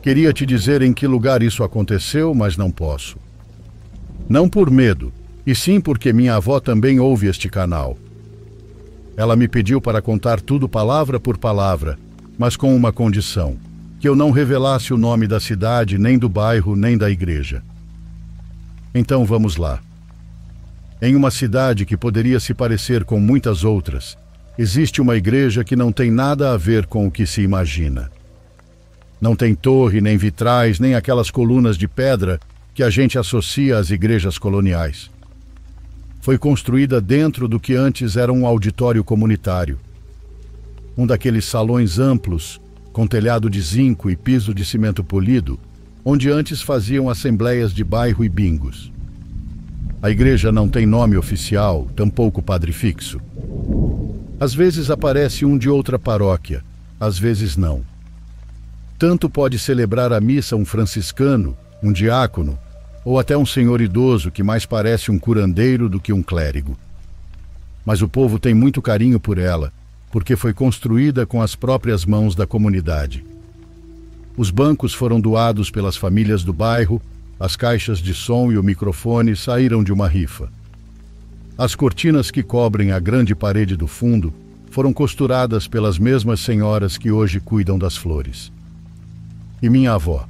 Queria te dizer em que lugar isso aconteceu, mas não posso. Não por medo, e sim porque minha avó também ouve este canal. Ela me pediu para contar tudo palavra por palavra, mas com uma condição: que eu não revelasse o nome da cidade, nem do bairro, nem da igreja. Então vamos lá. Em uma cidade que poderia se parecer com muitas outras, existe uma igreja que não tem nada a ver com o que se imagina. Não tem torre, nem vitrais, nem aquelas colunas de pedra que a gente associa às igrejas coloniais. Foi construída dentro do que antes era um auditório comunitário. Um daqueles salões amplos, com telhado de zinco e piso de cimento polido, onde antes faziam assembleias de bairro e bingos. A igreja não tem nome oficial, tampouco padre fixo. Às vezes aparece um de outra paróquia, às vezes não. Tanto pode celebrar a missa um franciscano, um diácono, ou até um senhor idoso que mais parece um curandeiro do que um clérigo. Mas o povo tem muito carinho por ela, porque foi construída com as próprias mãos da comunidade. Os bancos foram doados pelas famílias do bairro, as caixas de som e o microfone saíram de uma rifa. As cortinas que cobrem a grande parede do fundo foram costuradas pelas mesmas senhoras que hoje cuidam das flores. E minha avó?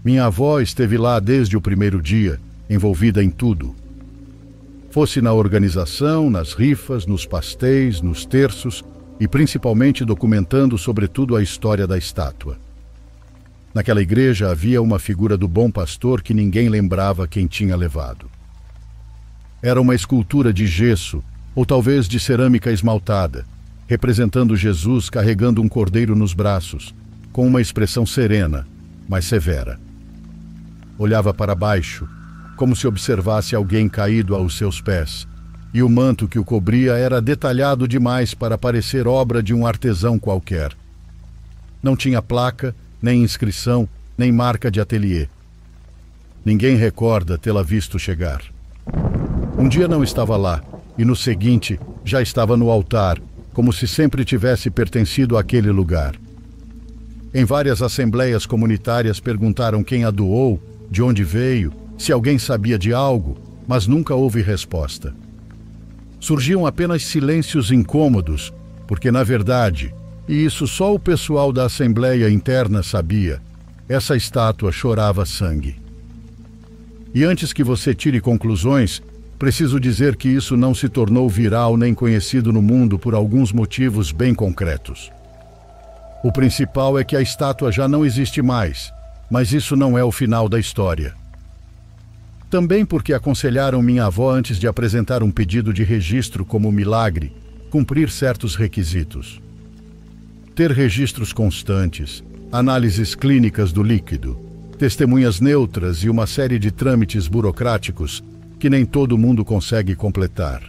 Minha avó esteve lá desde o primeiro dia, envolvida em tudo. Fosse na organização, nas rifas, nos pastéis, nos terços e principalmente documentando sobretudo a história da estátua. Naquela igreja havia uma figura do bom pastor que ninguém lembrava quem tinha levado. Era uma escultura de gesso, ou talvez de cerâmica esmaltada, representando Jesus carregando um cordeiro nos braços, com uma expressão serena, mas severa. Olhava para baixo, como se observasse alguém caído aos seus pés, e o manto que o cobria era detalhado demais para parecer obra de um artesão qualquer. Não tinha placa, nem inscrição, nem marca de ateliê. Ninguém recorda tê-la visto chegar. Um dia não estava lá, e no seguinte já estava no altar, como se sempre tivesse pertencido àquele lugar. Em várias assembleias comunitárias perguntaram quem a doou, de onde veio, se alguém sabia de algo, mas nunca houve resposta. Surgiam apenas silêncios incômodos, porque na verdade, e isso só o pessoal da assembleia interna sabia, essa estátua chorava sangue. E antes que você tire conclusões, preciso dizer que isso não se tornou viral nem conhecido no mundo por alguns motivos bem concretos. O principal é que a estátua já não existe mais, mas isso não é o final da história. Também porque aconselharam minha avó antes de apresentar um pedido de registro como milagre, cumprir certos requisitos. Ter registros constantes, análises clínicas do líquido, testemunhas neutras e uma série de trâmites burocráticos que nem todo mundo consegue completar.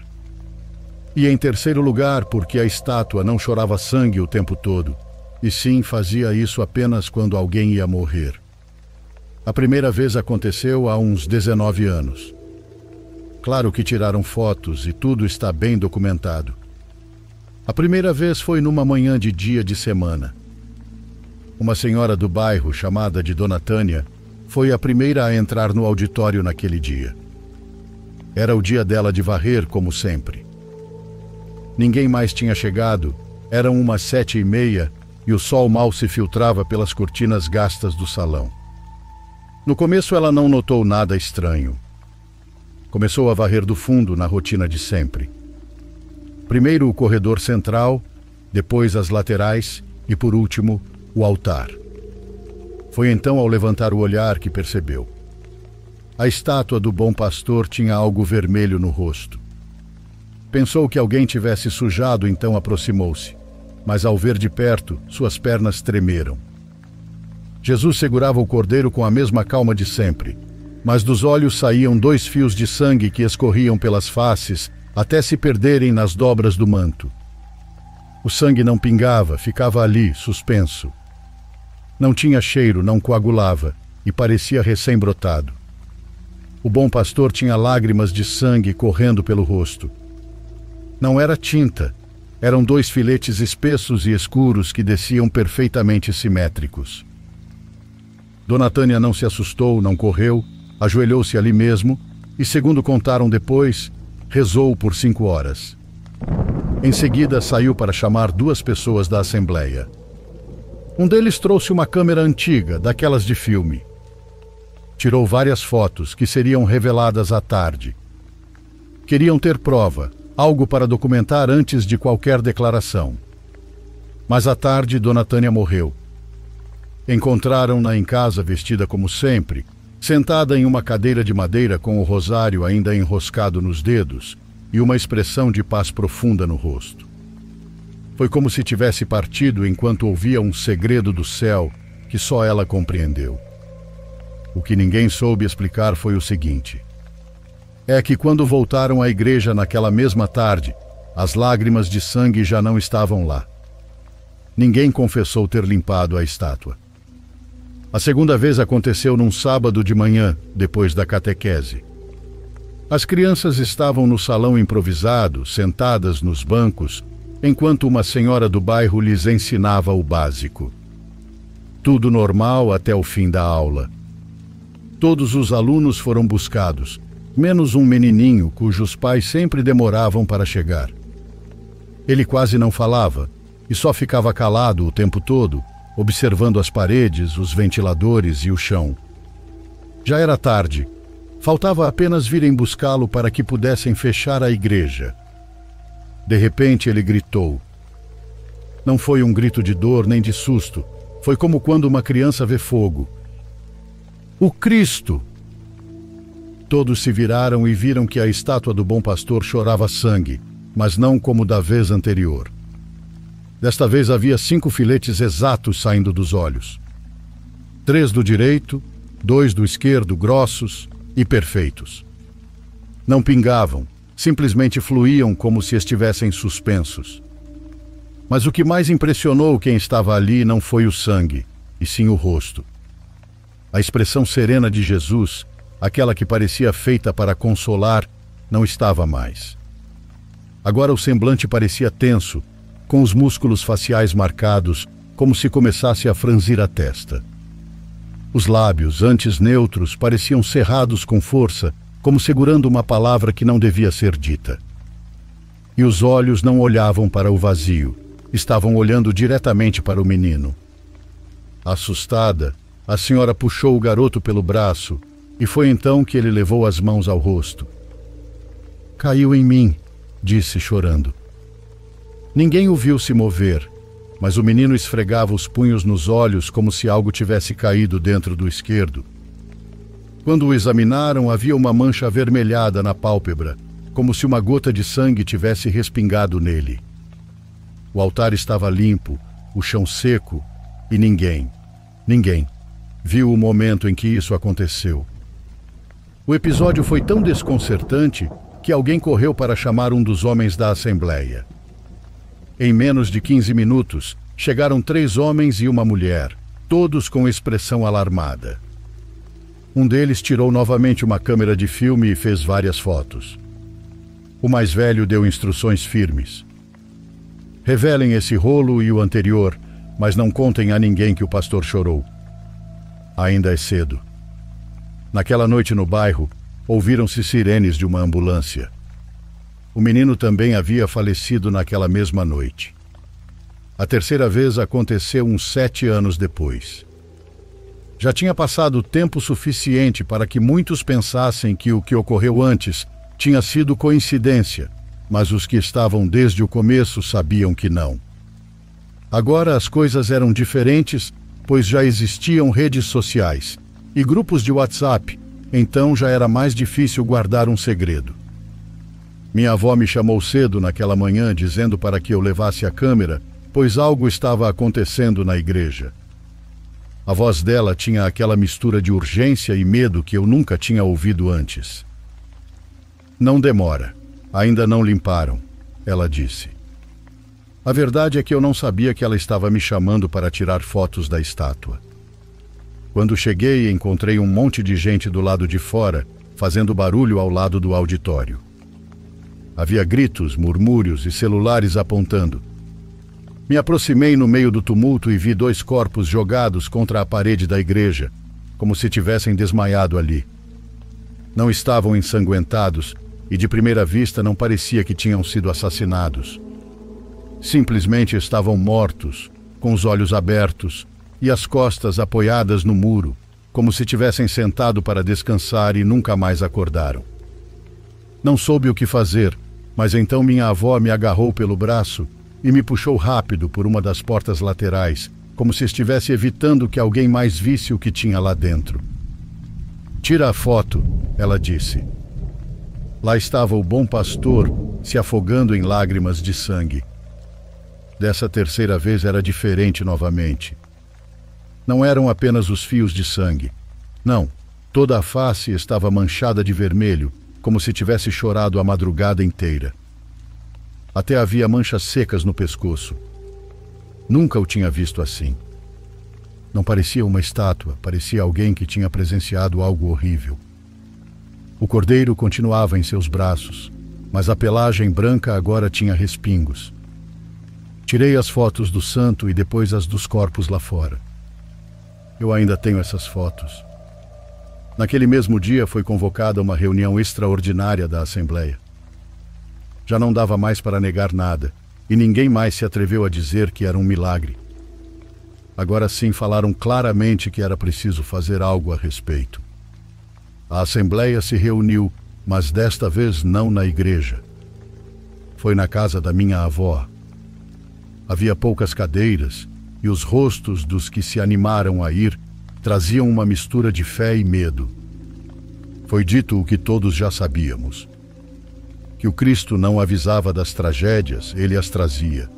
E em terceiro lugar, porque a estátua não chorava sangue o tempo todo, e sim fazia isso apenas quando alguém ia morrer. A primeira vez aconteceu há uns 19 anos. Claro que tiraram fotos e tudo está bem documentado. A primeira vez foi numa manhã de dia de semana. Uma senhora do bairro, chamada de Dona Tânia, foi a primeira a entrar no auditório naquele dia. Era o dia dela de varrer, como sempre. Ninguém mais tinha chegado, eram umas 7h30 e o sol mal se filtrava pelas cortinas gastas do salão. No começo ela não notou nada estranho. Começou a varrer do fundo na rotina de sempre. Primeiro o corredor central, depois as laterais e, por último, o altar. Foi então ao levantar o olhar que percebeu. A estátua do bom pastor tinha algo vermelho no rosto. Pensou que alguém tivesse sujado, então aproximou-se. Mas ao ver de perto, suas pernas tremeram. Jesus segurava o cordeiro com a mesma calma de sempre, mas dos olhos saíam 2 fios de sangue que escorriam pelas faces até se perderem nas dobras do manto. O sangue não pingava, ficava ali, suspenso. Não tinha cheiro, não coagulava e parecia recém-brotado. O bom pastor tinha lágrimas de sangue correndo pelo rosto. Não era tinta. Eram 2 filetes espessos e escuros que desciam perfeitamente simétricos. Dona Tânia não se assustou, não correu, ajoelhou-se ali mesmo e, segundo contaram depois, rezou por 5 horas. Em seguida, saiu para chamar 2 pessoas da assembleia. Um deles trouxe uma câmera antiga, daquelas de filme. Tirou várias fotos que seriam reveladas à tarde. Queriam ter prova, algo para documentar antes de qualquer declaração. Mas à tarde, Dona Tânia morreu. Encontraram-na em casa vestida como sempre, sentada em uma cadeira de madeira com o rosário ainda enroscado nos dedos e uma expressão de paz profunda no rosto. Foi como se tivesse partido enquanto ouvia um segredo do céu que só ela compreendeu. O que ninguém soube explicar foi o seguinte: é que quando voltaram à igreja naquela mesma tarde, as lágrimas de sangue já não estavam lá. Ninguém confessou ter limpado a estátua. A segunda vez aconteceu num sábado de manhã, depois da catequese. As crianças estavam no salão improvisado, sentadas nos bancos, enquanto uma senhora do bairro lhes ensinava o básico. Tudo normal até o fim da aula. Todos os alunos foram buscados, menos um menininho cujos pais sempre demoravam para chegar. Ele quase não falava e só ficava calado o tempo todo, observando as paredes, os ventiladores e o chão. Já era tarde. Faltava apenas virem buscá-lo para que pudessem fechar a igreja. De repente ele gritou. Não foi um grito de dor nem de susto. Foi como quando uma criança vê fogo. O Cristo! Todos se viraram e viram que a estátua do Bom Pastor chorava sangue, mas não como da vez anterior. Desta vez havia 5 filetes exatos saindo dos olhos. 3 do direito, 2 do esquerdo, grossos e perfeitos. Não pingavam, simplesmente fluíam como se estivessem suspensos. Mas o que mais impressionou quem estava ali não foi o sangue, e sim o rosto. A expressão serena de Jesus, aquela que parecia feita para consolar, não estava mais. Agora o semblante parecia tenso, com os músculos faciais marcados, como se começasse a franzir a testa. Os lábios, antes neutros, pareciam cerrados com força, como segurando uma palavra que não devia ser dita. E os olhos não olhavam para o vazio, estavam olhando diretamente para o menino. Assustada, a senhora puxou o garoto pelo braço, e foi então que ele levou as mãos ao rosto. Caiu em mim, disse chorando. Ninguém o viu se mover, mas o menino esfregava os punhos nos olhos como se algo tivesse caído dentro do esquerdo. Quando o examinaram, havia uma mancha avermelhada na pálpebra, como se uma gota de sangue tivesse respingado nele. O altar estava limpo, o chão seco, e ninguém viu o momento em que isso aconteceu. O episódio foi tão desconcertante que alguém correu para chamar um dos homens da assembleia. Em menos de 15 minutos, chegaram 3 homens e uma mulher, todos com expressão alarmada. Um deles tirou novamente uma câmera de filme e fez várias fotos. O mais velho deu instruções firmes. Revelem esse rolo e o anterior, mas não contem a ninguém que o pastor chorou. Ainda é cedo. Naquela noite no bairro, ouviram-se sirenes de uma ambulância. O menino também havia falecido naquela mesma noite. A terceira vez aconteceu uns 7 anos depois. Já tinha passado tempo suficiente para que muitos pensassem que o que ocorreu antes tinha sido coincidência, mas os que estavam desde o começo sabiam que não. Agora as coisas eram diferentes, pois já existiam redes sociais e grupos de WhatsApp, então já era mais difícil guardar um segredo. Minha avó me chamou cedo naquela manhã dizendo para que eu levasse a câmera, pois algo estava acontecendo na igreja. A voz dela tinha aquela mistura de urgência e medo que eu nunca tinha ouvido antes. Não demora, ainda não limparam, ela disse. A verdade é que eu não sabia que ela estava me chamando para tirar fotos da estátua. Quando cheguei, encontrei um monte de gente do lado de fora, fazendo barulho ao lado do auditório. Havia gritos, murmúrios e celulares apontando. Me aproximei no meio do tumulto e vi 2 corpos jogados contra a parede da igreja, como se tivessem desmaiado ali. Não estavam ensanguentados e de primeira vista não parecia que tinham sido assassinados. Simplesmente estavam mortos, com os olhos abertos e as costas apoiadas no muro, como se tivessem sentado para descansar e nunca mais acordaram. Não soube o que fazer, mas então minha avó me agarrou pelo braço e me puxou rápido por uma das portas laterais, como se estivesse evitando que alguém mais visse o que tinha lá dentro. "Tira a foto", ela disse. Lá estava o bom pastor se afogando em lágrimas de sangue. Dessa terceira vez era diferente novamente. Não eram apenas os fios de sangue. Não, toda a face estava manchada de vermelho, como se tivesse chorado a madrugada inteira. Até havia manchas secas no pescoço. Nunca o tinha visto assim. Não parecia uma estátua, parecia alguém que tinha presenciado algo horrível. O cordeiro continuava em seus braços, mas a pelagem branca agora tinha respingos. Tirei as fotos do santo e depois as dos corpos lá fora. Eu ainda tenho essas fotos. Naquele mesmo dia foi convocada uma reunião extraordinária da Assembleia. Já não dava mais para negar nada, e ninguém mais se atreveu a dizer que era um milagre. Agora sim falaram claramente que era preciso fazer algo a respeito. A Assembleia se reuniu, mas desta vez não na igreja. Foi na casa da minha avó. Havia poucas cadeiras, e os rostos dos que se animaram a ir traziam uma mistura de fé e medo. Foi dito o que todos já sabíamos: que o Cristo não avisava das tragédias, ele as trazia.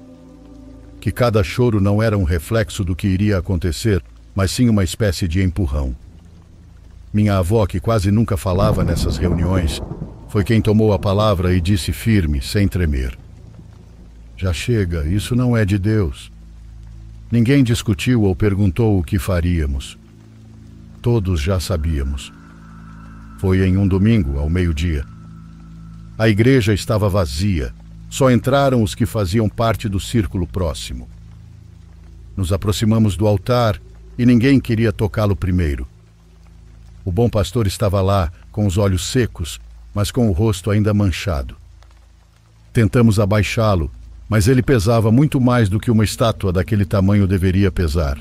Que cada choro não era um reflexo do que iria acontecer, mas sim uma espécie de empurrão. Minha avó, que quase nunca falava nessas reuniões, foi quem tomou a palavra e disse firme, sem tremer: "Já chega, isso não é de Deus." Ninguém discutiu ou perguntou o que faríamos. Todos já sabíamos. Foi em um domingo, ao meio-dia. A igreja estava vazia, só entraram os que faziam parte do círculo próximo. Nos aproximamos do altar e ninguém queria tocá-lo primeiro. O bom pastor estava lá, com os olhos secos, mas com o rosto ainda manchado. Tentamos abaixá-lo, mas ele pesava muito mais do que uma estátua daquele tamanho deveria pesar.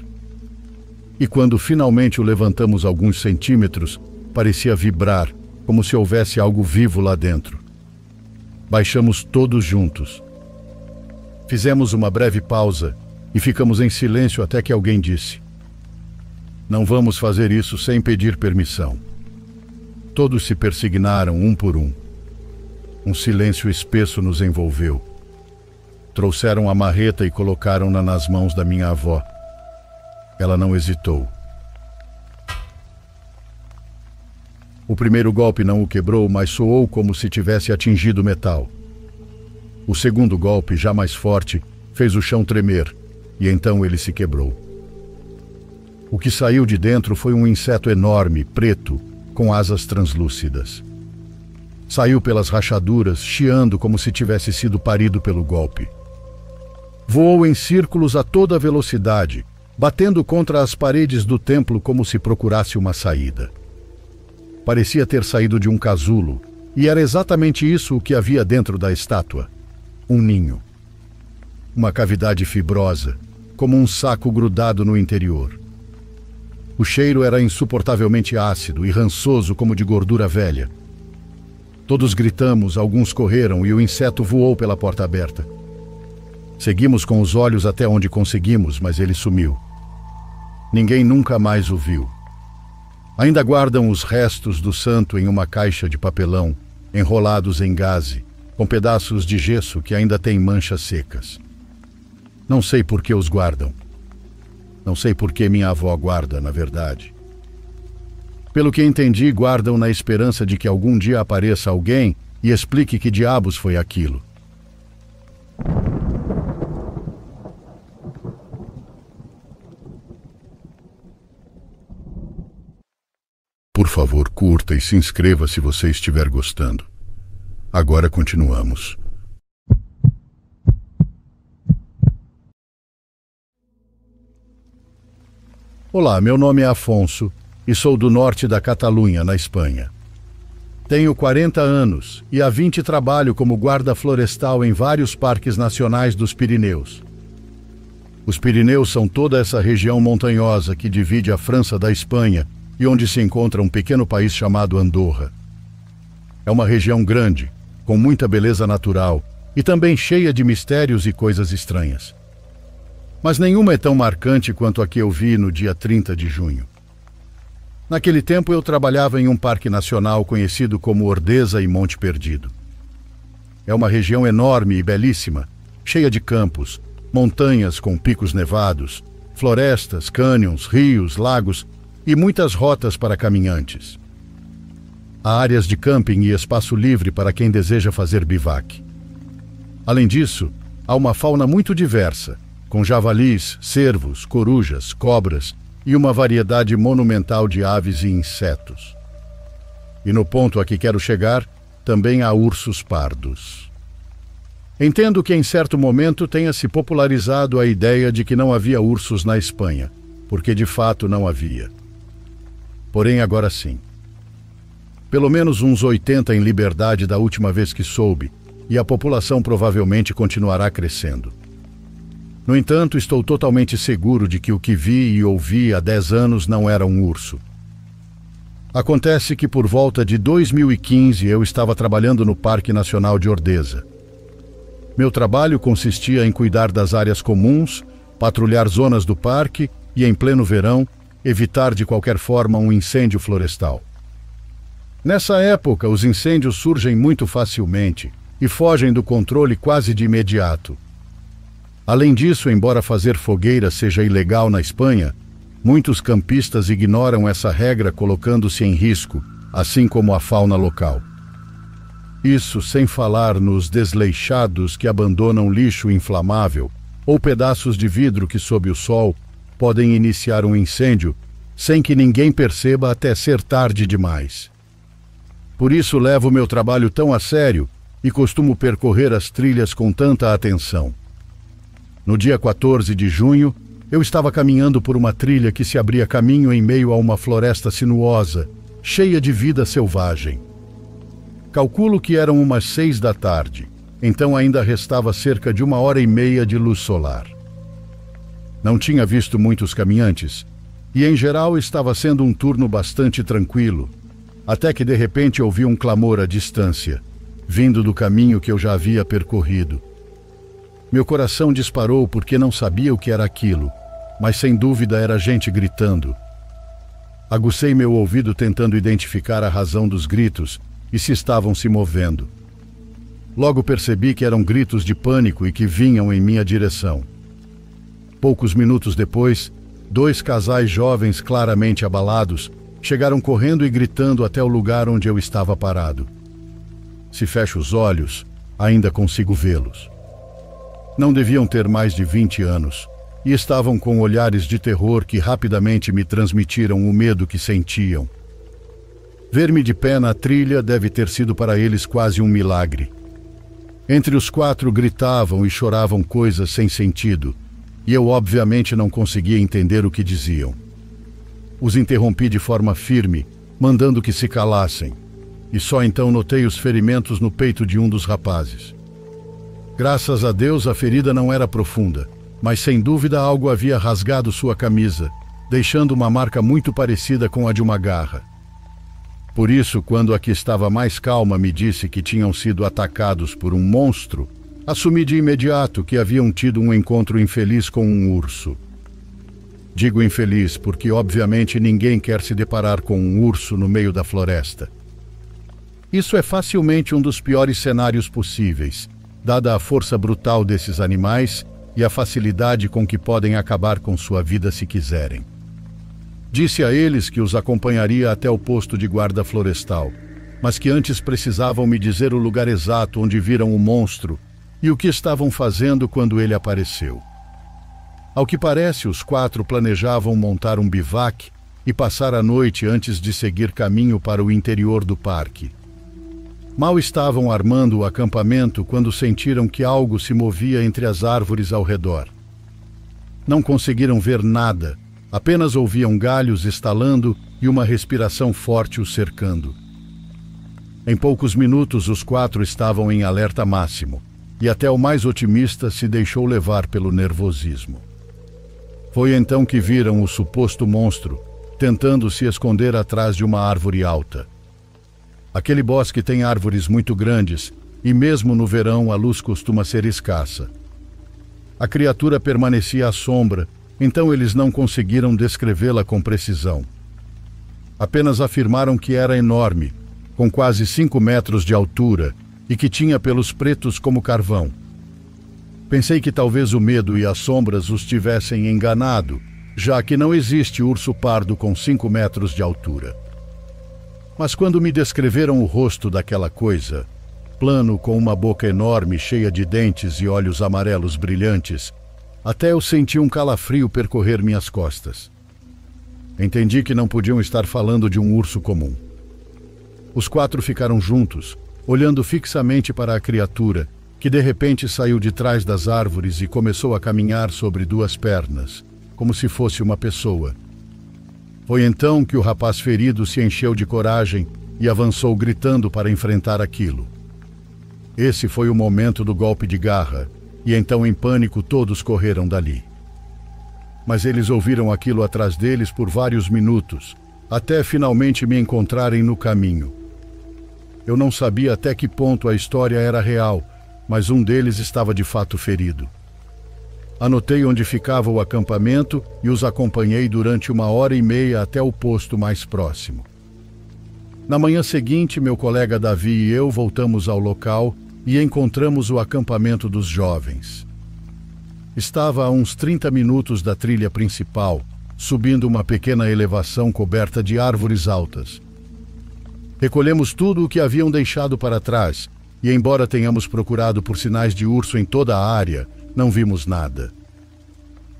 E quando finalmente o levantamos alguns centímetros, parecia vibrar, como se houvesse algo vivo lá dentro. Baixamos todos juntos. Fizemos uma breve pausa e ficamos em silêncio até que alguém disse: "Não vamos fazer isso sem pedir permissão." Todos se persignaram um por um. Um silêncio espesso nos envolveu. Trouxeram a marreta e colocaram-na nas mãos da minha avó. Ela não hesitou. O primeiro golpe não o quebrou, mas soou como se tivesse atingido metal. O segundo golpe, já mais forte, fez o chão tremer, e então ele se quebrou. O que saiu de dentro foi um inseto enorme, preto, com asas translúcidas. Saiu pelas rachaduras, chiando como se tivesse sido parido pelo golpe. Voou em círculos a toda velocidade, batendo contra as paredes do templo como se procurasse uma saída. Parecia ter saído de um casulo, e era exatamente isso o que havia dentro da estátua: um ninho. Uma cavidade fibrosa, como um saco grudado no interior. O cheiro era insuportavelmente ácido e rançoso como de gordura velha. Todos gritamos, alguns correram e o inseto voou pela porta aberta. Seguimos com os olhos até onde conseguimos, mas ele sumiu. Ninguém nunca mais o viu. Ainda guardam os restos do santo em uma caixa de papelão, enrolados em gaze, com pedaços de gesso que ainda têm manchas secas. Não sei por que os guardam. Não sei por que minha avó guarda, na verdade. Pelo que entendi, guardam na esperança de que algum dia apareça alguém e explique que diabos foi aquilo. Por favor, curta e se inscreva se você estiver gostando. Agora continuamos. Olá, meu nome é Afonso e sou do norte da Catalunha, na Espanha. Tenho 40 anos e há 20 trabalho como guarda florestal em vários parques nacionais dos Pirineus. Os Pirineus são toda essa região montanhosa que divide a França da Espanha e onde se encontra um pequeno país chamado Andorra. É uma região grande, com muita beleza natural e também cheia de mistérios e coisas estranhas. Mas nenhuma é tão marcante quanto a que eu vi no dia 30 de junho. Naquele tempo eu trabalhava em um parque nacional conhecido como Ordesa e Monte Perdido. É uma região enorme e belíssima, cheia de campos, montanhas com picos nevados, florestas, cânions, rios, lagos e muitas rotas para caminhantes. Há áreas de camping e espaço livre para quem deseja fazer bivac. Além disso, há uma fauna muito diversa, com javalis, cervos, corujas, cobras e uma variedade monumental de aves e insetos. E no ponto a que quero chegar, também há ursos pardos. Entendo que em certo momento tenha se popularizado a ideia de que não havia ursos na Espanha, porque de fato não havia. Porém, agora sim. Pelo menos uns 80 em liberdade da última vez que soube, e a população provavelmente continuará crescendo. No entanto, estou totalmente seguro de que o que vi e ouvi há 10 anos não era um urso. Acontece que por volta de 2015 eu estava trabalhando no Parque Nacional de Ordesa. Meu trabalho consistia em cuidar das áreas comuns, patrulhar zonas do parque e, em pleno verão, evitar de qualquer forma um incêndio florestal. Nessa época, os incêndios surgem muito facilmente e fogem do controle quase de imediato. Além disso, embora fazer fogueira seja ilegal na Espanha, muitos campistas ignoram essa regra colocando-se em risco, assim como a fauna local. Isso sem falar nos desleixados que abandonam lixo inflamável ou pedaços de vidro que, sob o sol, podem iniciar um incêndio sem que ninguém perceba até ser tarde demais. Por isso levo meu trabalho tão a sério e costumo percorrer as trilhas com tanta atenção. No dia 14 de junho, eu estava caminhando por uma trilha que se abria caminho em meio a uma floresta sinuosa, cheia de vida selvagem. Calculo que eram umas 6 da tarde, então ainda restava cerca de 1h30 de luz solar. Não tinha visto muitos caminhantes, e em geral estava sendo um turno bastante tranquilo, até que de repente ouvi um clamor à distância, vindo do caminho que eu já havia percorrido. Meu coração disparou porque não sabia o que era aquilo, mas sem dúvida era gente gritando. Agucei meu ouvido tentando identificar a razão dos gritos e se estavam se movendo. Logo percebi que eram gritos de pânico e que vinham em minha direção. Poucos minutos depois, 2 casais jovens claramente abalados chegaram correndo e gritando até o lugar onde eu estava parado. Se fecho os olhos, ainda consigo vê-los. Não deviam ter mais de 20 anos e estavam com olhares de terror que rapidamente me transmitiram o medo que sentiam. Ver-me de pé na trilha deve ter sido para eles quase um milagre. Entre os 4 gritavam e choravam coisas sem sentido, e eu obviamente não conseguia entender o que diziam. Os interrompi de forma firme, mandando que se calassem, e só então notei os ferimentos no peito de um dos rapazes. Graças a Deus a ferida não era profunda, mas sem dúvida algo havia rasgado sua camisa, deixando uma marca muito parecida com a de uma garra. Por isso, quando a que estava mais calma me disse que tinham sido atacados por um monstro, assumi de imediato que haviam tido um encontro infeliz com um urso. Digo infeliz porque obviamente ninguém quer se deparar com um urso no meio da floresta. Isso é facilmente um dos piores cenários possíveis, dada a força brutal desses animais e a facilidade com que podem acabar com sua vida se quiserem. Disse a eles que os acompanharia até o posto de guarda florestal, mas que antes precisavam me dizer o lugar exato onde viram o monstro e o que estavam fazendo quando ele apareceu. Ao que parece, os 4 planejavam montar um bivac e passar a noite antes de seguir caminho para o interior do parque. Mal estavam armando o acampamento quando sentiram que algo se movia entre as árvores ao redor. Não conseguiram ver nada, Apenas ouviam galhos estalando e uma respiração forte os cercando. Em poucos minutos, os 4 estavam em alerta máximo, e até o mais otimista se deixou levar pelo nervosismo. Foi então que viram o suposto monstro, tentando se esconder atrás de uma árvore alta. Aquele bosque tem árvores muito grandes, e mesmo no verão a luz costuma ser escassa. A criatura permanecia à sombra, então eles não conseguiram descrevê-la com precisão. Apenas afirmaram que era enorme, com quase 5 metros de altura, e que tinha pelos pretos como carvão. Pensei que talvez o medo e as sombras os tivessem enganado, já que não existe urso pardo com 5 metros de altura. Mas quando me descreveram o rosto daquela coisa, plano com uma boca enorme cheia de dentes e olhos amarelos brilhantes, até eu senti um calafrio percorrer minhas costas. Entendi que não podiam estar falando de um urso comum. Os 4 ficaram juntos, olhando fixamente para a criatura, que de repente saiu de trás das árvores e começou a caminhar sobre 2 pernas, como se fosse uma pessoa. Foi então que o rapaz ferido se encheu de coragem e avançou gritando para enfrentar aquilo. Esse foi o momento do golpe de garra, e então em pânico todos correram dali. Mas eles ouviram aquilo atrás deles por vários minutos, até finalmente me encontrarem no caminho. Eu não sabia até que ponto a história era real, mas um deles estava de fato ferido. Anotei onde ficava o acampamento e os acompanhei durante 1h30 até o posto mais próximo. Na manhã seguinte, meu colega Davi e eu voltamos ao local e encontramos o acampamento dos jovens. Estava a uns 30 minutos da trilha principal, subindo uma pequena elevação coberta de árvores altas. Recolhemos tudo o que haviam deixado para trás, e embora tenhamos procurado por sinais de urso em toda a área, não vimos nada.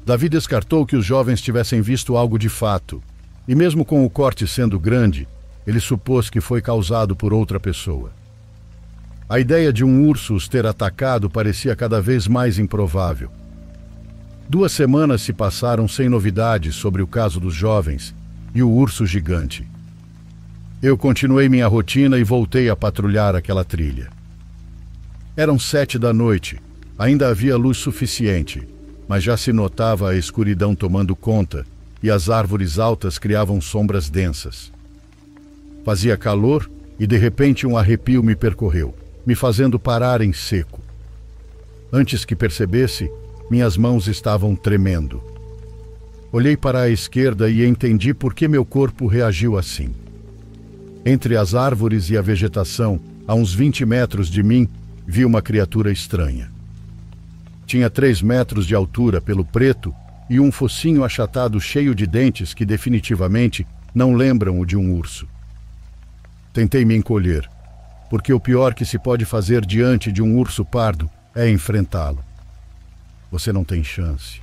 Davi descartou que os jovens tivessem visto algo de fato, e mesmo com o corte sendo grande, ele supôs que foi causado por outra pessoa. A ideia de um urso os ter atacado parecia cada vez mais improvável. 2 semanas se passaram sem novidades sobre o caso dos jovens e o urso gigante. Eu continuei minha rotina e voltei a patrulhar aquela trilha. Eram 7 da noite, ainda havia luz suficiente, mas já se notava a escuridão tomando conta e as árvores altas criavam sombras densas. Fazia calor e de repente um arrepio me percorreu, me fazendo parar em seco. Antes que percebesse, minhas mãos estavam tremendo. Olhei para a esquerda e entendi por que meu corpo reagiu assim. Entre as árvores e a vegetação, a uns 20 metros de mim, vi uma criatura estranha. Tinha 3 metros de altura pelo preto e um focinho achatado cheio de dentes que definitivamente não lembram o de um urso. Tentei me encolher, porque o pior que se pode fazer diante de um urso pardo é enfrentá-lo. Você não tem chance.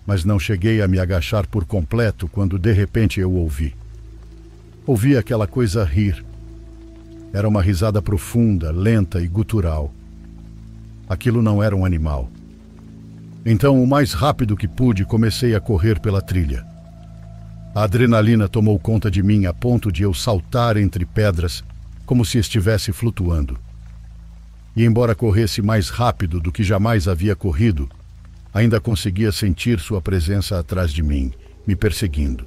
Mas não cheguei a me agachar por completo quando de repente eu ouvi. Ouvi aquela coisa rir. Era uma risada profunda, lenta e gutural. Aquilo não era um animal. Então, o mais rápido que pude, comecei a correr pela trilha. A adrenalina tomou conta de mim a ponto de eu saltar entre pedras, como se estivesse flutuando. E embora corresse mais rápido do que jamais havia corrido, ainda conseguia sentir sua presença atrás de mim, me perseguindo.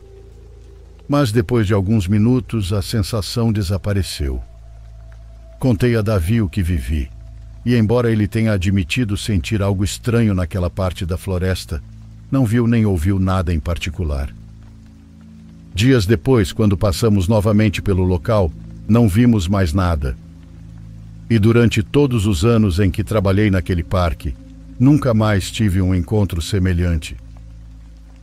Mas depois de alguns minutos, a sensação desapareceu. Contei a Davi o que vivi, e embora ele tenha admitido sentir algo estranho naquela parte da floresta, não viu nem ouviu nada em particular. Dias depois, quando passamos novamente pelo local, não vimos mais nada. E durante todos os anos em que trabalhei naquele parque, nunca mais tive um encontro semelhante.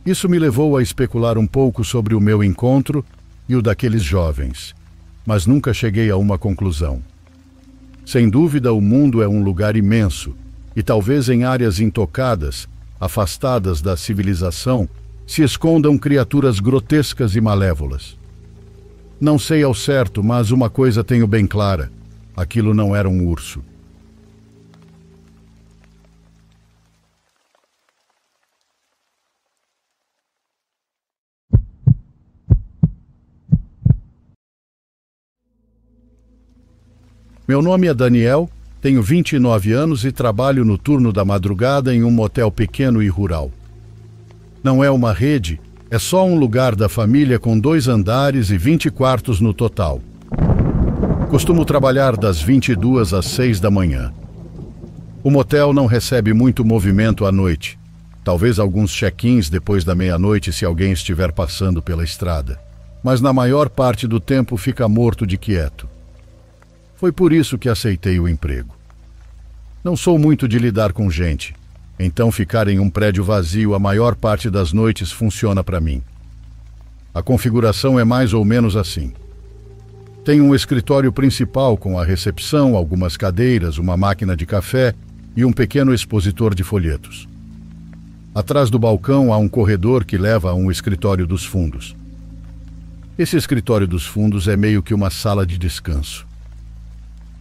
Isso me levou a especular um pouco sobre o meu encontro e o daqueles jovens, mas nunca cheguei a uma conclusão. Sem dúvida, o mundo é um lugar imenso, e talvez em áreas intocadas, afastadas da civilização, se escondam criaturas grotescas e malévolas. Não sei ao certo, mas uma coisa tenho bem clara: aquilo não era um urso. Meu nome é Daniel, tenho 29 anos e trabalho no turno da madrugada em um motel pequeno e rural. Não é uma rede, é só um lugar da família com 2 andares e 20 quartos no total. Costumo trabalhar das 22 às 6 da manhã. O motel não recebe muito movimento à noite. Talvez alguns check-ins depois da meia-noite se alguém estiver passando pela estrada. Mas na maior parte do tempo fica morto de quieto. Foi por isso que aceitei o emprego. Não sou muito de lidar com gente, então ficar em um prédio vazio a maior parte das noites funciona para mim. A configuração é mais ou menos assim. Tem um escritório principal com a recepção, algumas cadeiras, uma máquina de café e um pequeno expositor de folhetos. Atrás do balcão há um corredor que leva a um escritório dos fundos. Esse escritório dos fundos é meio que uma sala de descanso.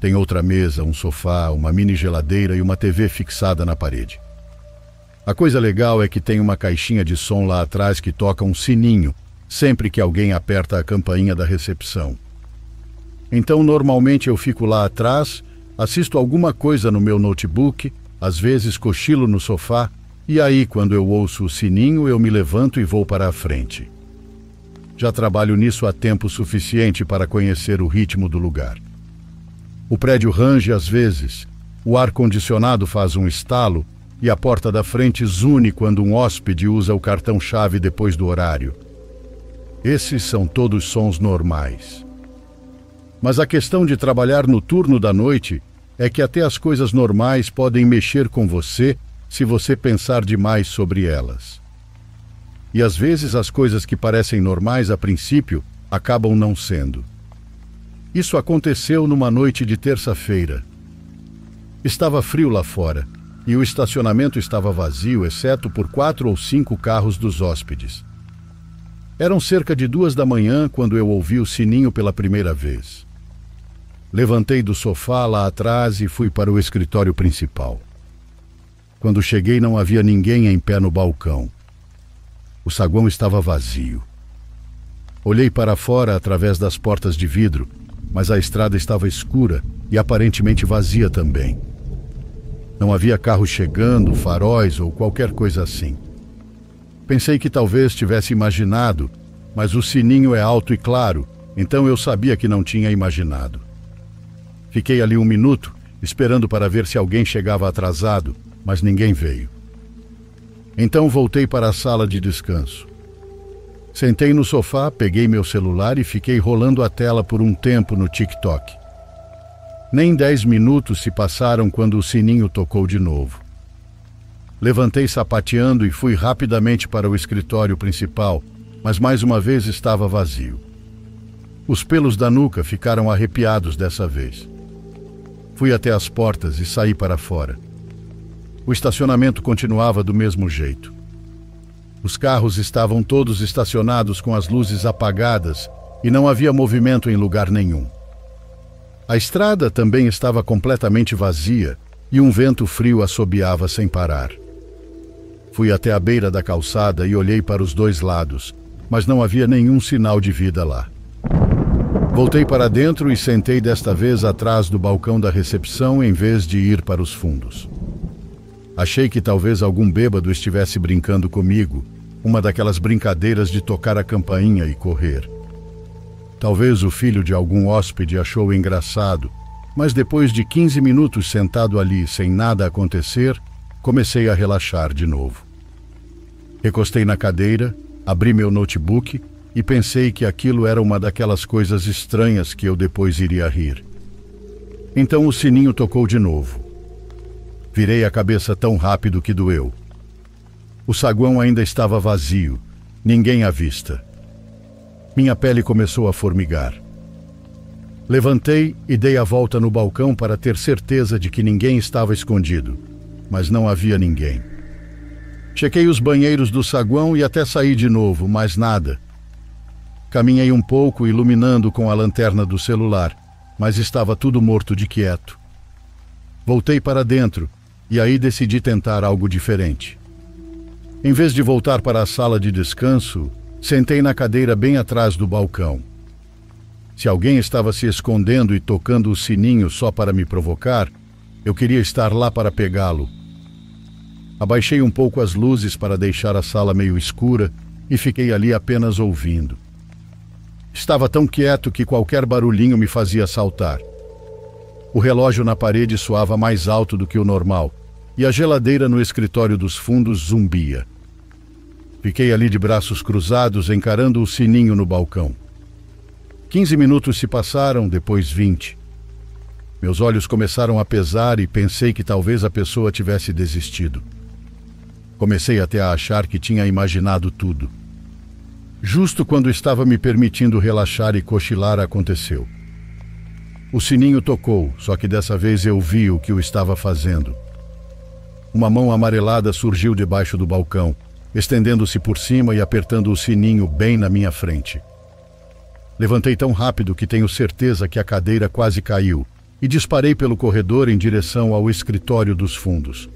Tem outra mesa, um sofá, uma mini geladeira e uma TV fixada na parede. A coisa legal é que tem uma caixinha de som lá atrás que toca um sininho sempre que alguém aperta a campainha da recepção. Então, normalmente eu fico lá atrás, assisto alguma coisa no meu notebook, às vezes cochilo no sofá, e aí, quando eu ouço o sininho, eu me levanto e vou para a frente. Já trabalho nisso há tempo suficiente para conhecer o ritmo do lugar. O prédio range às vezes, o ar-condicionado faz um estalo e a porta da frente zune quando um hóspede usa o cartão-chave depois do horário. Esses são todos sons normais. Mas a questão de trabalhar no turno da noite é que até as coisas normais podem mexer com você se você pensar demais sobre elas. E às vezes as coisas que parecem normais a princípio acabam não sendo. Isso aconteceu numa noite de terça-feira. Estava frio lá fora e o estacionamento estava vazio, exceto por 4 ou 5 carros dos hóspedes. Eram cerca de 2 da manhã quando eu ouvi o sininho pela primeira vez. Levantei do sofá lá atrás e fui para o escritório principal. Quando cheguei, não havia ninguém em pé no balcão. O saguão estava vazio. Olhei para fora através das portas de vidro, mas a estrada estava escura e aparentemente vazia também. Não havia carros chegando, faróis ou qualquer coisa assim. Pensei que talvez tivesse imaginado, mas o sininho é alto e claro, então eu sabia que não tinha imaginado. Fiquei ali 1 minuto, esperando para ver se alguém chegava atrasado, mas ninguém veio. Então voltei para a sala de descanso. Sentei no sofá, peguei meu celular e fiquei rolando a tela por um tempo no TikTok. Nem 10 minutos se passaram quando o sininho tocou de novo. Levantei sapateando e fui rapidamente para o escritório principal, mas mais uma vez estava vazio. Os pelos da nuca ficaram arrepiados dessa vez. Fui até as portas e saí para fora. O estacionamento continuava do mesmo jeito. Os carros estavam todos estacionados com as luzes apagadas e não havia movimento em lugar nenhum. A estrada também estava completamente vazia e um vento frio assobiava sem parar. Fui até a beira da calçada e olhei para os 2 lados, mas não havia nenhum sinal de vida lá. Voltei para dentro e sentei desta vez atrás do balcão da recepção em vez de ir para os fundos. Achei que talvez algum bêbado estivesse brincando comigo, uma daquelas brincadeiras de tocar a campainha e correr. Talvez o filho de algum hóspede achou engraçado, mas depois de 15 minutos sentado ali sem nada acontecer, comecei a relaxar de novo. Recostei na cadeira, abri meu notebook e pensei que aquilo era uma daquelas coisas estranhas que eu depois iria rir. Então o sininho tocou de novo. Virei a cabeça tão rápido que doeu. O saguão ainda estava vazio, ninguém à vista. Minha pele começou a formigar. Levantei e dei a volta no balcão para ter certeza de que ninguém estava escondido, mas não havia ninguém. Chequei os banheiros do saguão e até saí de novo, mas nada. Caminhei um pouco, iluminando com a lanterna do celular, mas estava tudo morto de quieto. Voltei para dentro e aí decidi tentar algo diferente. Em vez de voltar para a sala de descanso, sentei na cadeira bem atrás do balcão. Se alguém estava se escondendo e tocando o sininho só para me provocar, eu queria estar lá para pegá-lo. Abaixei um pouco as luzes para deixar a sala meio escura e fiquei ali apenas ouvindo. Estava tão quieto que qualquer barulhinho me fazia saltar. O relógio na parede soava mais alto do que o normal e a geladeira no escritório dos fundos zumbia. Fiquei ali de braços cruzados, encarando o sininho no balcão. 15 minutos se passaram, depois 20. Meus olhos começaram a pesar e pensei que talvez a pessoa tivesse desistido. Comecei até a achar que tinha imaginado tudo. Justo quando estava me permitindo relaxar e cochilar, aconteceu. O sininho tocou, só que dessa vez eu vi o que o estava fazendo. Uma mão amarelada surgiu debaixo do balcão, estendendo-se por cima e apertando o sininho bem na minha frente. Levantei tão rápido que tenho certeza que a cadeira quase caiu e disparei pelo corredor em direção ao escritório dos fundos.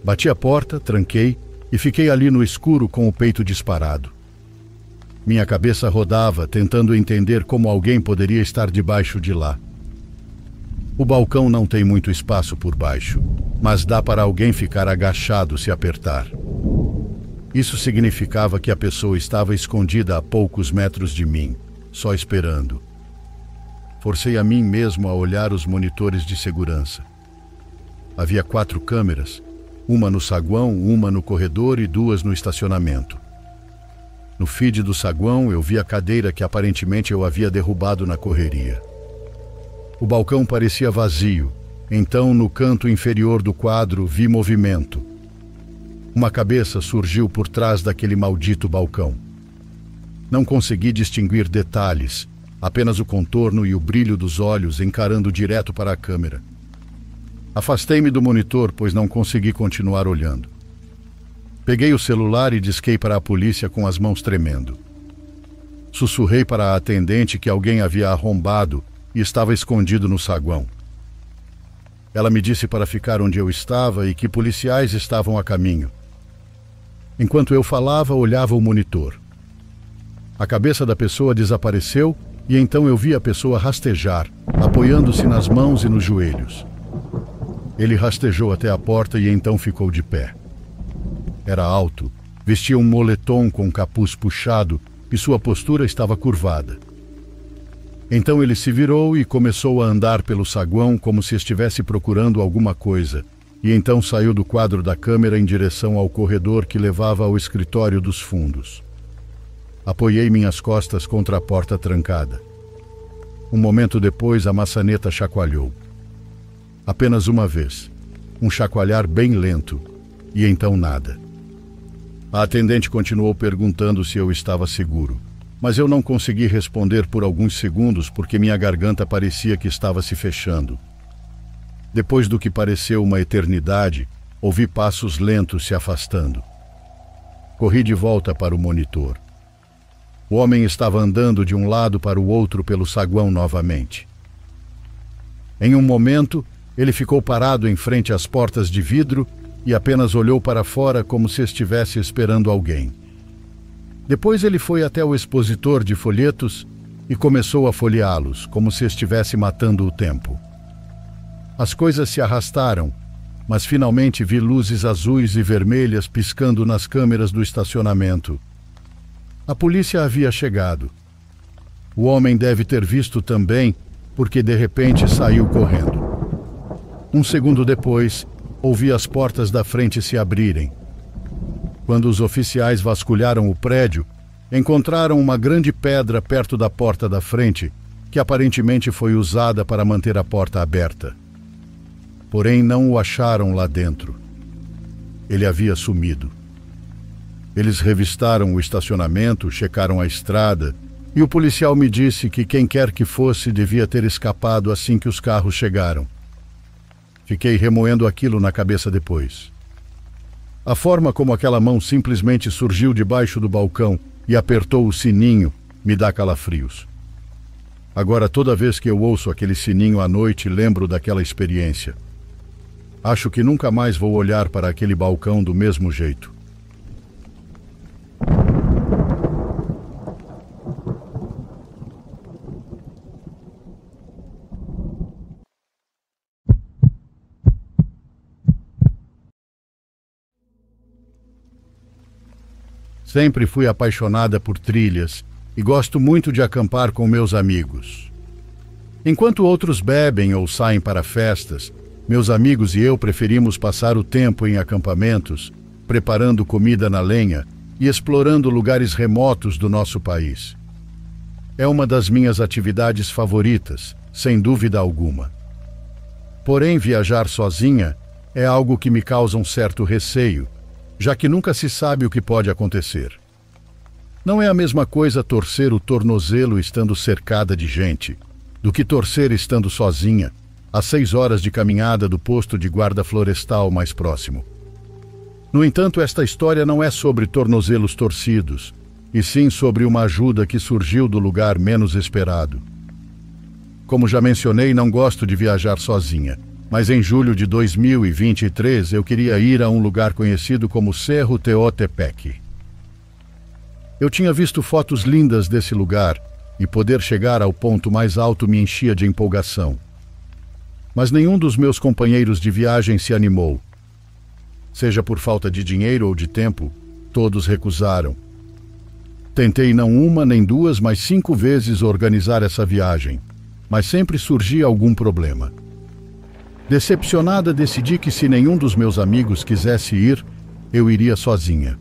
Bati a porta, tranquei e fiquei ali no escuro com o peito disparado. Minha cabeça rodava, tentando entender como alguém poderia estar debaixo de lá. O balcão não tem muito espaço por baixo, mas dá para alguém ficar agachado se apertar. Isso significava que a pessoa estava escondida a poucos metros de mim, só esperando. Forcei a mim mesmo a olhar os monitores de segurança. Havia 4 câmeras, uma no saguão, uma no corredor e 2 no estacionamento. No feed do saguão eu vi a cadeira que aparentemente eu havia derrubado na correria. O balcão parecia vazio, então no canto inferior do quadro vi movimento. Uma cabeça surgiu por trás daquele maldito balcão. Não consegui distinguir detalhes, apenas o contorno e o brilho dos olhos encarando direto para a câmera. Afastei-me do monitor, pois não consegui continuar olhando. Peguei o celular e disquei para a polícia com as mãos tremendo. Sussurrei para a atendente que alguém havia arrombado e estava escondido no saguão. Ela me disse para ficar onde eu estava e que policiais estavam a caminho. Enquanto eu falava, olhava o monitor. A cabeça da pessoa desapareceu e então eu vi a pessoa rastejar, apoiando-se nas mãos e nos joelhos. Ele rastejou até a porta e então ficou de pé. Era alto, vestia um moletom com capuz puxado e sua postura estava curvada. Então ele se virou e começou a andar pelo saguão como se estivesse procurando alguma coisa, e então saiu do quadro da câmera em direção ao corredor que levava ao escritório dos fundos. Apoiei minhas costas contra a porta trancada. Um momento depois, a maçaneta chacoalhou. Apenas uma vez, um chacoalhar bem lento, e então nada. A atendente continuou perguntando se eu estava seguro, mas eu não consegui responder por alguns segundos porque minha garganta parecia que estava se fechando. Depois do que pareceu uma eternidade, ouvi passos lentos se afastando. Corri de volta para o monitor. O homem estava andando de um lado para o outro pelo saguão novamente. Em um momento, ele ficou parado em frente às portas de vidro e apenas olhou para fora como se estivesse esperando alguém. Depois ele foi até o expositor de folhetos e começou a folheá-los, como se estivesse matando o tempo. As coisas se arrastaram, mas finalmente vi luzes azuis e vermelhas piscando nas câmeras do estacionamento. A polícia havia chegado. O homem deve ter visto também, porque de repente saiu correndo. Um segundo depois, ouvi as portas da frente se abrirem. Quando os oficiais vasculharam o prédio, encontraram uma grande pedra perto da porta da frente, que aparentemente foi usada para manter a porta aberta. Porém, não o acharam lá dentro. Ele havia sumido. Eles revistaram o estacionamento, checaram a estrada, e o policial me disse que quem quer que fosse devia ter escapado assim que os carros chegaram. Fiquei remoendo aquilo na cabeça depois. A forma como aquela mão simplesmente surgiu debaixo do balcão e apertou o sininho me dá calafrios. Agora, toda vez que eu ouço aquele sininho à noite, lembro daquela experiência. Acho que nunca mais vou olhar para aquele balcão do mesmo jeito. Sempre fui apaixonada por trilhas e gosto muito de acampar com meus amigos. Enquanto outros bebem ou saem para festas, meus amigos e eu preferimos passar o tempo em acampamentos, preparando comida na lenha e explorando lugares remotos do nosso país. É uma das minhas atividades favoritas, sem dúvida alguma. Porém, viajar sozinha é algo que me causa um certo receio, já que nunca se sabe o que pode acontecer. Não é a mesma coisa torcer o tornozelo estando cercada de gente, do que torcer estando sozinha, a 6 horas de caminhada do posto de guarda florestal mais próximo. No entanto, esta história não é sobre tornozelos torcidos, e sim sobre uma ajuda que surgiu do lugar menos esperado. Como já mencionei, não gosto de viajar sozinha, mas em julho de 2023 eu queria ir a um lugar conhecido como Cerro Teotepec. Eu tinha visto fotos lindas desse lugar e poder chegar ao ponto mais alto me enchia de empolgação. Mas nenhum dos meus companheiros de viagem se animou. Seja por falta de dinheiro ou de tempo, todos recusaram. Tentei não uma nem duas, mas 5 vezes organizar essa viagem, mas sempre surgia algum problema. Decepcionada, decidi que se nenhum dos meus amigos quisesse ir, eu iria sozinha.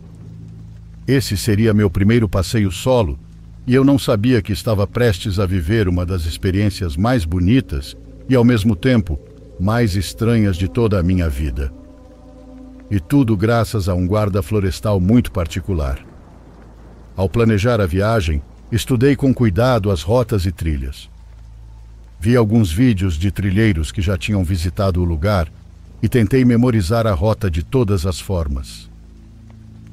Esse seria meu primeiro passeio solo, e eu não sabia que estava prestes a viver uma das experiências mais bonitas e, ao mesmo tempo, mais estranhas de toda a minha vida. E tudo graças a um guarda florestal muito particular. Ao planejar a viagem, estudei com cuidado as rotas e trilhas. Vi alguns vídeos de trilheiros que já tinham visitado o lugar e tentei memorizar a rota de todas as formas.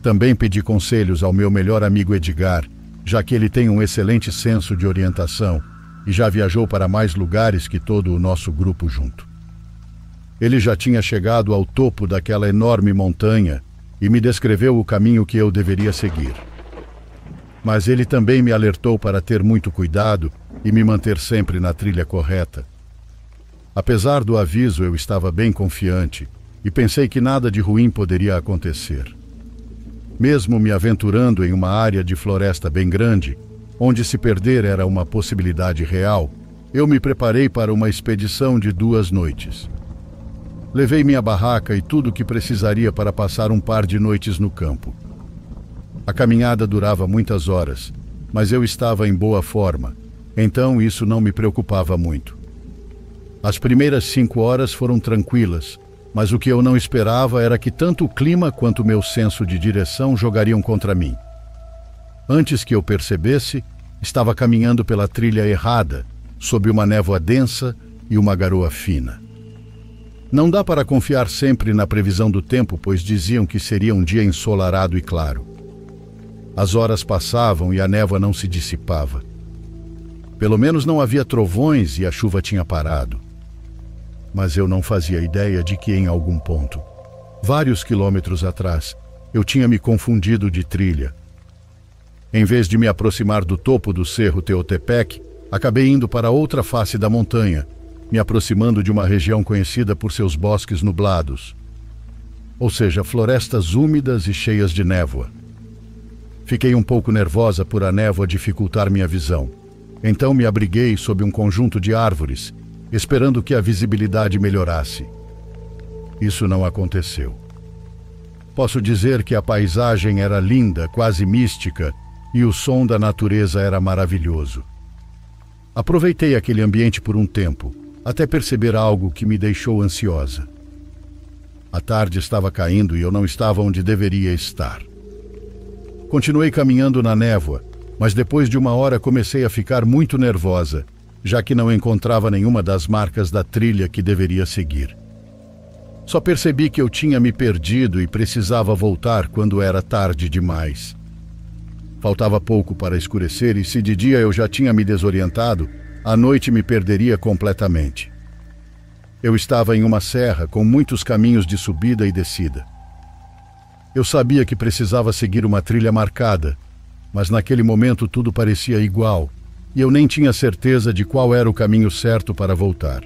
Também pedi conselhos ao meu melhor amigo Edgar, já que ele tem um excelente senso de orientação e já viajou para mais lugares que todo o nosso grupo junto. Ele já tinha chegado ao topo daquela enorme montanha e me descreveu o caminho que eu deveria seguir. Mas ele também me alertou para ter muito cuidado e me manter sempre na trilha correta. Apesar do aviso, eu estava bem confiante e pensei que nada de ruim poderia acontecer. Mesmo me aventurando em uma área de floresta bem grande, onde se perder era uma possibilidade real, eu me preparei para uma expedição de 2 noites. Levei minha barraca e tudo o que precisaria para passar um par de noites no campo. A caminhada durava muitas horas, mas eu estava em boa forma, então isso não me preocupava muito. As primeiras 5 horas foram tranquilas, mas o que eu não esperava era que tanto o clima quanto o meu senso de direção jogariam contra mim. Antes que eu percebesse, estava caminhando pela trilha errada, sob uma névoa densa e uma garoa fina. Não dá para confiar sempre na previsão do tempo, pois diziam que seria um dia ensolarado e claro. As horas passavam e a névoa não se dissipava. Pelo menos não havia trovões e a chuva tinha parado. Mas eu não fazia ideia de que em algum ponto, vários quilômetros atrás, eu tinha me confundido de trilha. Em vez de me aproximar do topo do Cerro Teotepec, acabei indo para outra face da montanha, me aproximando de uma região conhecida por seus bosques nublados, ou seja, florestas úmidas e cheias de névoa. Fiquei um pouco nervosa por a névoa dificultar minha visão. Então me abriguei sob um conjunto de árvores, esperando que a visibilidade melhorasse. Isso não aconteceu. Posso dizer que a paisagem era linda, quase mística, e o som da natureza era maravilhoso. Aproveitei aquele ambiente por um tempo, até perceber algo que me deixou ansiosa. A tarde estava caindo e eu não estava onde deveria estar. Continuei caminhando na névoa, mas depois de 1 hora comecei a ficar muito nervosa, já que não encontrava nenhuma das marcas da trilha que deveria seguir. Só percebi que eu tinha me perdido e precisava voltar quando era tarde demais. Faltava pouco para escurecer e se de dia eu já tinha me desorientado, à noite me perderia completamente. Eu estava em uma serra com muitos caminhos de subida e descida. Eu sabia que precisava seguir uma trilha marcada, mas naquele momento tudo parecia igual e eu nem tinha certeza de qual era o caminho certo para voltar.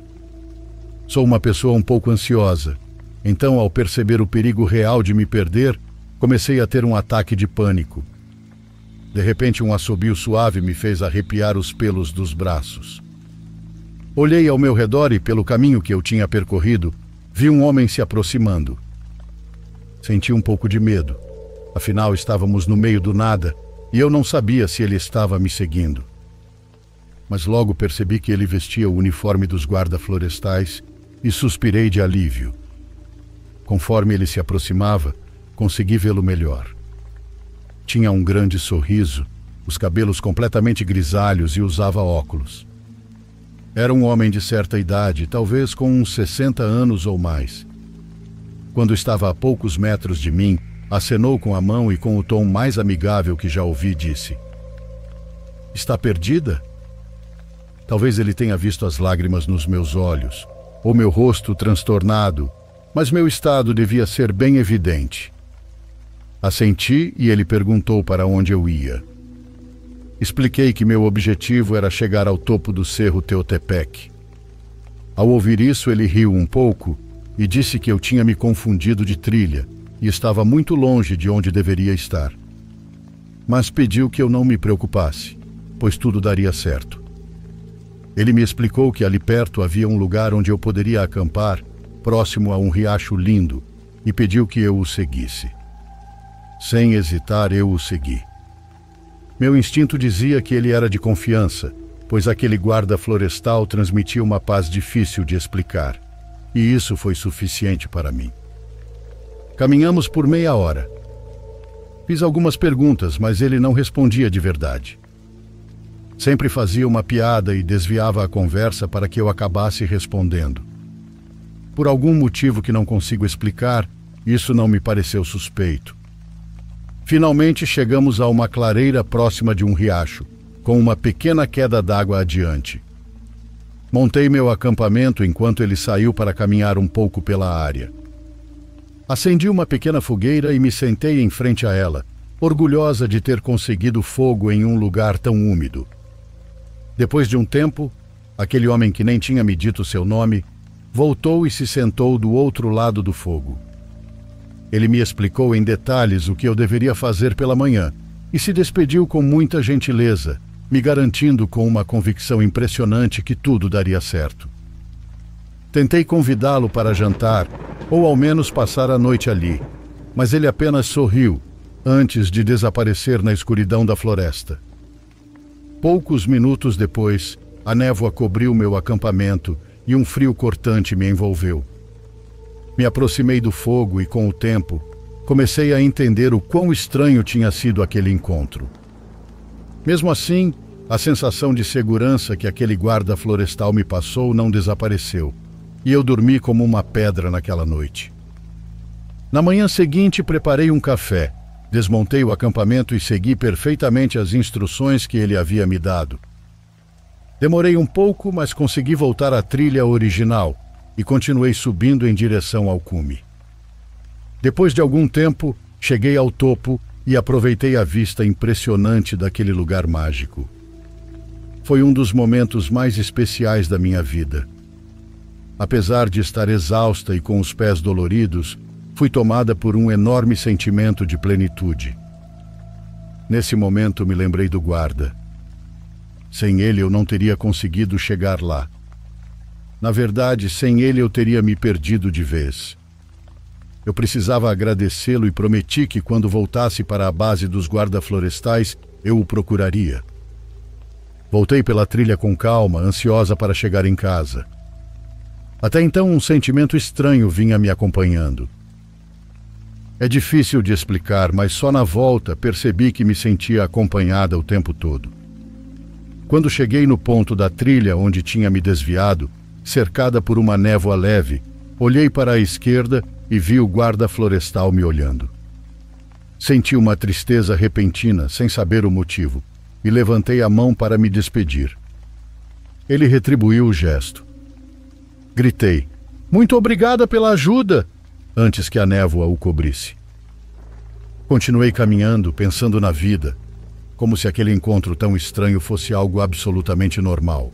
Sou uma pessoa um pouco ansiosa, então ao perceber o perigo real de me perder, comecei a ter um ataque de pânico De repente, um assobio suave me fez arrepiar os pelos dos braços. Olhei ao meu redor e, pelo caminho que eu tinha percorrido, vi um homem se aproximando. Senti um pouco de medo. Afinal, estávamos no meio do nada e eu não sabia se ele estava me seguindo. Mas logo percebi que ele vestia o uniforme dos guarda-florestais e suspirei de alívio. Conforme ele se aproximava, consegui vê-lo melhor. Tinha um grande sorriso, os cabelos completamente grisalhos e usava óculos. Era um homem de certa idade, talvez com uns 60 anos ou mais. Quando estava a poucos metros de mim, acenou com a mão e com o tom mais amigável que já ouvi, disse: "Está perdida?" Talvez ele tenha visto as lágrimas nos meus olhos, ou meu rosto transtornado, mas meu estado devia ser bem evidente. Assenti e ele perguntou para onde eu ia. Expliquei que meu objetivo era chegar ao topo do Cerro Teotepec. Ao ouvir isso, ele riu um pouco e disse que eu tinha me confundido de trilha e estava muito longe de onde deveria estar. Mas pediu que eu não me preocupasse, pois tudo daria certo. Ele me explicou que ali perto havia um lugar onde eu poderia acampar, próximo a um riacho lindo, e pediu que eu o seguisse. Sem hesitar, eu o segui. Meu instinto dizia que ele era de confiança, pois aquele guarda florestal transmitia uma paz difícil de explicar, e isso foi suficiente para mim. Caminhamos por meia hora. Fiz algumas perguntas, mas ele não respondia de verdade. Sempre fazia uma piada e desviava a conversa para que eu acabasse respondendo. Por algum motivo que não consigo explicar, isso não me pareceu suspeito. Finalmente chegamos a uma clareira próxima de um riacho, com uma pequena queda d'água adiante. Montei meu acampamento enquanto ele saiu para caminhar um pouco pela área. Acendi uma pequena fogueira e me sentei em frente a ela, orgulhosa de ter conseguido fogo em um lugar tão úmido. Depois de um tempo, aquele homem que nem tinha me dito seu nome, voltou e se sentou do outro lado do fogo. Ele me explicou em detalhes o que eu deveria fazer pela manhã e se despediu com muita gentileza, me garantindo com uma convicção impressionante que tudo daria certo. Tentei convidá-lo para jantar, ou ao menos passar a noite ali, mas ele apenas sorriu, antes de desaparecer na escuridão da floresta. Poucos minutos depois, a névoa cobriu meu acampamento e um frio cortante me envolveu. Me aproximei do fogo e, com o tempo, comecei a entender o quão estranho tinha sido aquele encontro. Mesmo assim, a sensação de segurança que aquele guarda florestal me passou não desapareceu, e eu dormi como uma pedra naquela noite. Na manhã seguinte, preparei um café, desmontei o acampamento e segui perfeitamente as instruções que ele havia me dado. Demorei um pouco, mas consegui voltar à trilha original e continuei subindo em direção ao cume. Depois de algum tempo, cheguei ao topo e aproveitei a vista impressionante daquele lugar mágico. Foi um dos momentos mais especiais da minha vida. Apesar de estar exausta e com os pés doloridos, fui tomada por um enorme sentimento de plenitude. Nesse momento me lembrei do guarda. Sem ele eu não teria conseguido chegar lá. Na verdade, sem ele eu teria me perdido de vez. Eu precisava agradecê-lo e prometi que quando voltasse para a base dos guarda-florestais, eu o procuraria. Voltei pela trilha com calma, ansiosa para chegar em casa. Até então um sentimento estranho vinha me acompanhando. É difícil de explicar, mas só na volta percebi que me sentia acompanhada o tempo todo. Quando cheguei no ponto da trilha onde tinha me desviado, cercada por uma névoa leve, olhei para a esquerda e vi o guarda florestal me olhando. Senti uma tristeza repentina, sem saber o motivo, e levantei a mão para me despedir. Ele retribuiu o gesto. Gritei: "Muito obrigada pela ajuda!" antes que a névoa o cobrisse. Continuei caminhando, pensando na vida, como se aquele encontro tão estranho fosse algo absolutamente normal.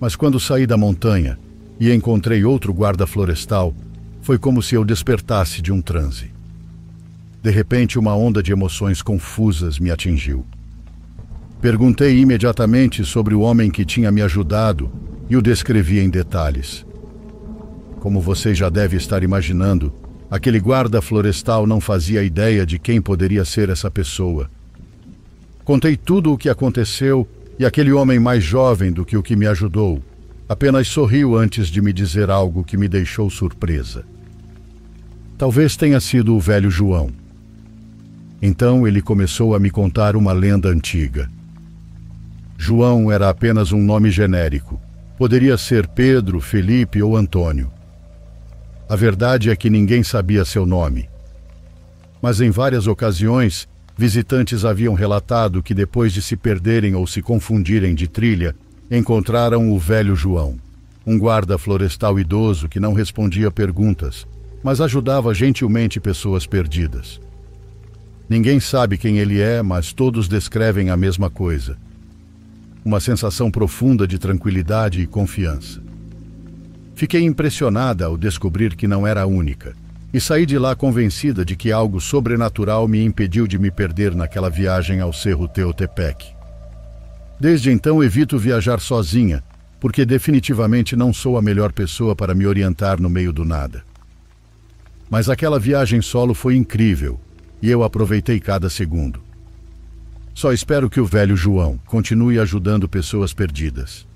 Mas quando saí da montanha e encontrei outro guarda florestal, foi como se eu despertasse de um transe. De repente, uma onda de emoções confusas me atingiu. Perguntei imediatamente sobre o homem que tinha me ajudado e o descrevi em detalhes. Como você já deve estar imaginando, aquele guarda florestal não fazia ideia de quem poderia ser essa pessoa. Contei tudo o que aconteceu e aquele homem mais jovem do que o que me ajudou apenas sorriu antes de me dizer algo que me deixou surpresa. Talvez tenha sido o velho João. Então ele começou a me contar uma lenda antiga. João era apenas um nome genérico. Poderia ser Pedro, Felipe ou Antônio. A verdade é que ninguém sabia seu nome. Mas em várias ocasiões, visitantes haviam relatado que depois de se perderem ou se confundirem de trilha, encontraram o velho João, um guarda florestal idoso que não respondia perguntas, mas ajudava gentilmente pessoas perdidas. Ninguém sabe quem ele é, mas todos descrevem a mesma coisa. Uma sensação profunda de tranquilidade e confiança. Fiquei impressionada ao descobrir que não era a única, e saí de lá convencida de que algo sobrenatural me impediu de me perder naquela viagem ao Cerro Teotepec. Desde então evito viajar sozinha, porque definitivamente não sou a melhor pessoa para me orientar no meio do nada. Mas aquela viagem solo foi incrível, e eu aproveitei cada segundo. Só espero que o velho João continue ajudando pessoas perdidas.